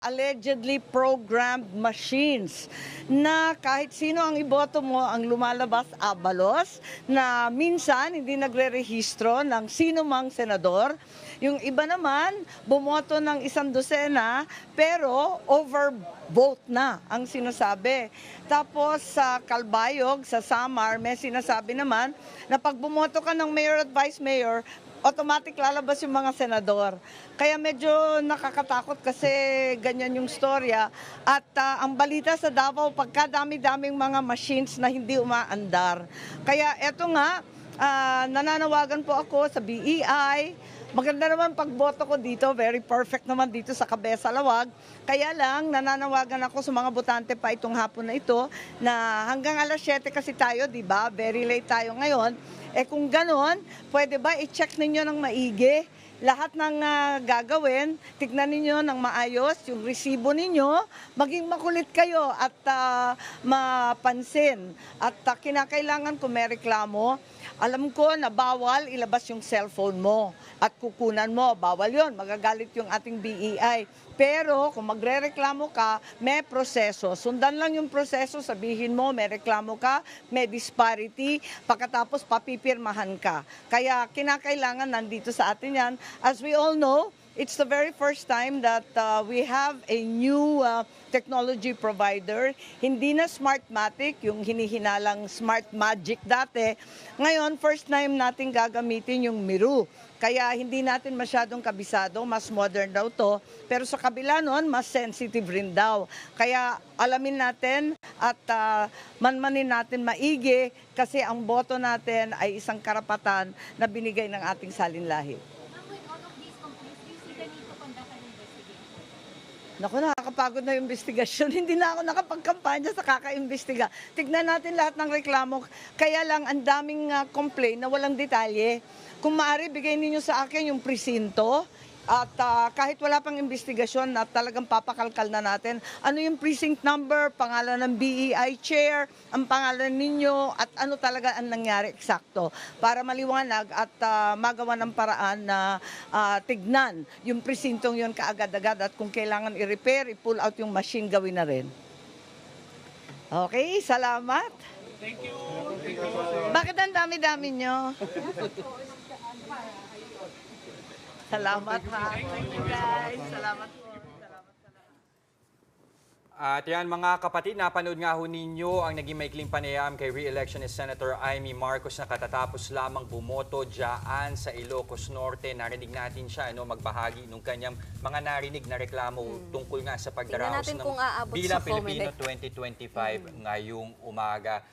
allegedly programmed machines na kahit sino ang iboto mo ang lumalabas abalos na minsan hindi nagre-rehistro ng sino mang senador. Yung iba naman bumoto ng 100 pero overvote na ang sinasabi. Tapos sa Calbayog, sa Samar, may sinasabi naman na pag bumoto ka ng mayor at vice mayor, automatic lalabas yung mga senador. Kaya medyo nakakatakot kasi ganyan yung storya. At ang balita sa Davao, pagkadami-daming mga machines na hindi umaandar. Kaya eto nga, nananawagan po ako sa BEI. Maganda naman pagboto ko dito, very perfect naman dito sa Cabeza Lawag. Kaya lang, nananawagan ako sa mga botante pa itong hapon na ito na hanggang alas 7 kasi tayo, di ba? Very late tayo ngayon. Eh kung ganon, pwede ba i-check ninyo ng maigi lahat ng gagawin, tignan ninyo ng maayos yung resibo ninyo, maging makulit kayo at mapansin. At kinakailangan kung may reklamo, alam ko na bawal ilabas yung cellphone mo at kukunan mo, bawal yon, magagalit yung ating BEI. Pero kung magre-reklamo ka, may proseso. Sundan lang yung proseso, sabihin mo, may reklamo ka, may disparity, pagkatapos papipirmahan ka. Kaya kinakailangan nandito sa atin yan. As we all know, it's the very first time that we have a new technology provider. Hindi na Smartmatic, yung hinihinalang Smart Magic dati. Ngayon, first time natin gagamitin yung Miru. Kaya hindi natin masyadong kabisado, mas modern daw to. Pero sa kabila nun, mas sensitive rin daw. Kaya alamin natin at manmanin natin maigi kasi ang boto natin ay isang karapatan na binigay ng ating salinlahi. Naku, nakakapagod na yung investigasyon. Hindi na ako nakapagkampanya sa kaka-imbestiga. Tignan natin lahat ng reklamo. Kaya lang, ang daming complaint na walang detalye. Kung maaari, bigay ninyo sa akin yung presinto. At kahit wala pang investigasyon na talagang papakalkal na natin, ano yung precinct number, pangalan ng BEI chair, ang pangalan ninyo, at ano talaga ang nangyari eksakto. Para maliwanag at magawa ng paraan na tignan yung presintong yun kaagad-agad at kung kailangan i-repair, i-pull out yung machine, gawin na rin. Okay, salamat. Thank you. Bakit ang dami-dami nyo? Salamat ha. Thank you guys. Salamat po. At yan mga kapatid, napanood nga ho ninyo ang naging maikling panayam kay re-election ni Senator Amy Marcos na katatapos lamang bumoto dyan sa Ilocos Norte. Narinig natin siya magbahagi ng kanyang mga narinig na reklamo tungkol nga sa pagdaraos ng Bilang Pilipino 2025 ngayong umaga.